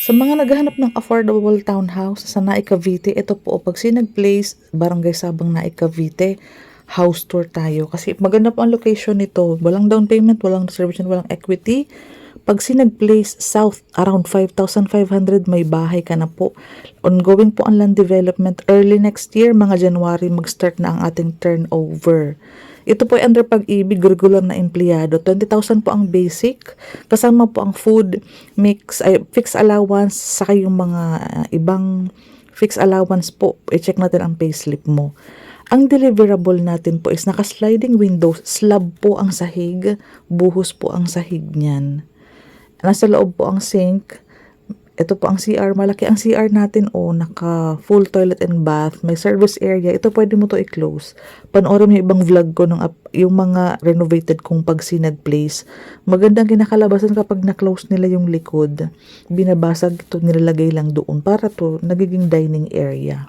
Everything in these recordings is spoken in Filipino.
Sa mga naghahanap ng affordable townhouse sa Naik Cavite, ito po, pag Sinag Place, Barangay Sabang Naik Cavite, house tour tayo. Kasi maganda po ang location nito. Walang down payment, walang reservation, walang equity. Pag Sinag Place South, around 5,500, may bahay ka na po. Ongoing po ang land development. Early next year, mga January, mag-start na ang ating turnover. Ito po ay under Pag-ibig, regular na empleyado. 20,000 po ang basic. Kasama po ang food, fixed allowance, saka yung mga ibang fixed allowance po. I-check natin ang payslip mo. Ang deliverable natin po is naka-sliding windows, slab po ang sahig, buhos po ang sahig niyan. Nasa loob po ang sink. Ito po ang CR. Malaki ang CR natin. Naka full toilet and bath. May service area. Ito pwede mo to i-close. Panoorin mo yung ibang vlog ko yung mga renovated kong Pag Sinag Place. Magandang kinakalabasan kapag na-close nila yung likod. Binabasag ito, nilalagay lang doon para to nagiging dining area.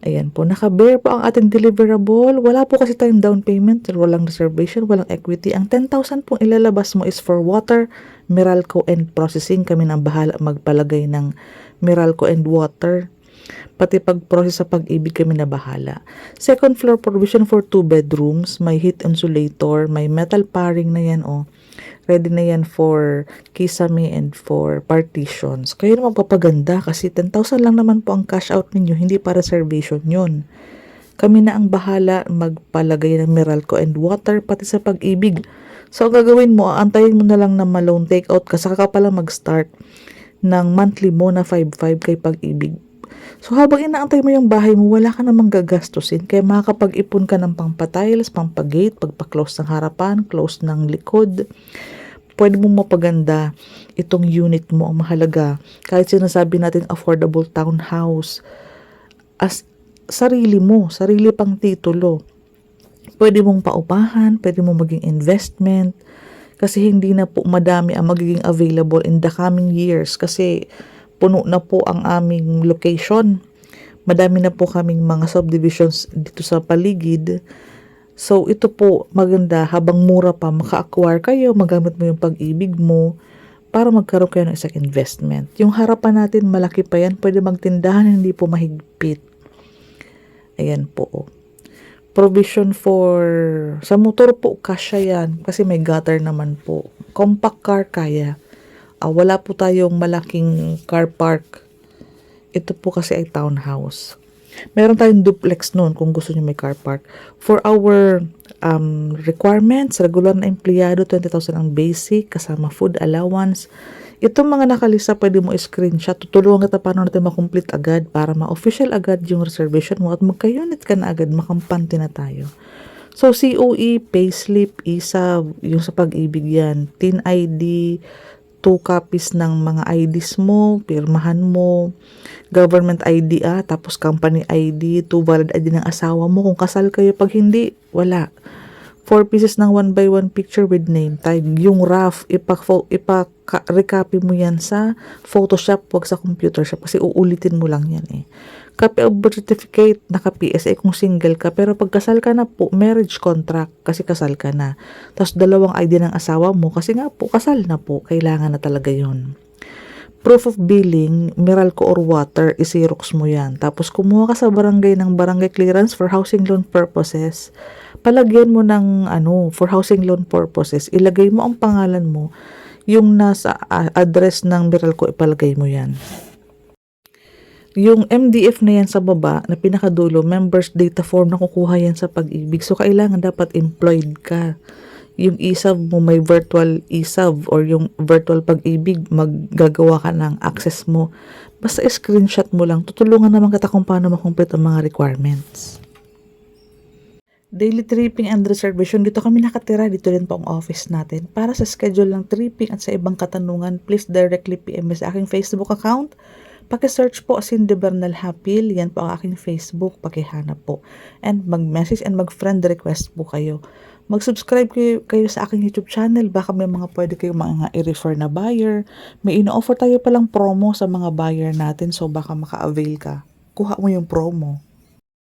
Ayan po, naka-bear po ang ating deliverable. Wala po kasi tayong down payment, walang reservation, walang equity. Ang 10,000 pong ilalabas mo is for water, Meralco and processing. Kami nang bahala magpalagay ng Meralco and water. Pati pag-process sa Pag-ibig kami na bahala. Second floor provision for 2 bedrooms, may heat insulator, may metal paring na yan Ready na yan for kisame and for partitions. Kayo na magpapaganda kasi 10,000 lang naman po ang cash out ninyo, hindi para reservation yun. Kami na ang bahala magpalagay ng Meralco and water pati sa Pag-ibig. So, ang gagawin mo, antayin mo na lang na ma-loan take out ka, saka ka pala mag-start ng monthly mo na 5,500 kay Pag-ibig. So, habang inaantay mo yung bahay mo, wala ka namang gagastusin. Kaya makakapag-ipon ka ng pampatiles, pampagate, pagpa-close ng harapan, close ng likod. Pwede mo mapaganda itong unit mo. Ang mahalaga, kahit sinasabi natin affordable townhouse, as sarili mo, sarili pang titulo. Pwede mong paupahan, pwede mong maging investment, kasi hindi na po madami ang magiging available in the coming years. Kasi puno na po ang aming location. Madami na po kaming mga subdivisions dito sa paligid. So, ito po maganda, habang mura pa, maka-acquire kayo, magamit mo yung Pag-ibig mo para magkaroon kayo ng isang investment. Yung harapan natin, malaki pa yan. Pwede magtindahan, hindi po mahigpit. Ayan po. Provision for, sa motor po, kasya yan. Kasi may gutter naman po. Compact car, kaya. Wala po tayong malaking car park. Ito po kasi ay townhouse. Meron tayong duplex noon kung gusto niyo may car park. For our requirements, regular na empleyado, 20,000 ang basic, kasama food allowance. Itong mga nakalista, pwede mo screenshot. Tutulungan kita paano natin makomplete agad para ma-official agad yung reservation mo at magka-unit ka na agad, makampante na tayo. So, COE, payslip, ESAV, yung sa Pag-ibig yan, TIN ID, 2 copies ng mga IDs mo, pirmahan mo, government ID tapos company ID, 2 valid ID ng asawa mo. Kung kasal kayo, pag hindi, wala. 4 pieces ng 1x1 picture with name tag. Yung rough, ipa-recopy mo yan sa Photoshop, wag sa computer shop kasi uulitin mo lang yan Copy of birth certificate, naka-PSA kung single ka. Pero pag kasal ka na po, marriage contract kasi kasal ka na. Tapos 2 ID ng asawa mo kasi nga po, kasal na po. Kailangan na talaga yon. Proof of billing, Meralco or water, isirox mo yan. Tapos kumuha ka sa barangay ng barangay clearance for housing loan purposes. Palagyan mo ng for housing loan purposes. Ilagay mo ang pangalan mo. Yung nasa address ng Meralco, ipalagay mo yan. Yung MDF na yan sa baba, na pinakadulo, members data form na kukuha yan sa Pag-ibig. So, kailangan dapat employed ka. Yung ESAV mo, may virtual ESAV or yung virtual Pag-ibig, maggagawa ka ng access mo. Basta screenshot mo lang. Tutulungan naman kita kung paano makomplete ang mga requirements. Daily tripping and reservation. Dito kami nakatira. Dito rin po ang office natin. Para sa schedule ng tripping at sa ibang katanungan, please directly PM sa aking Facebook account. Paki-search po Cindy Bernal Hapil. Yan po ang aking Facebook. Pakihanap po. And mag-message and mag-friend request po kayo. Mag-subscribe kayo sa aking YouTube channel. Baka may mga pwede kayong mga i-refer na buyer. May ino-offer tayo palang promo sa mga buyer natin. So baka maka-avail ka. Kuha mo yung promo.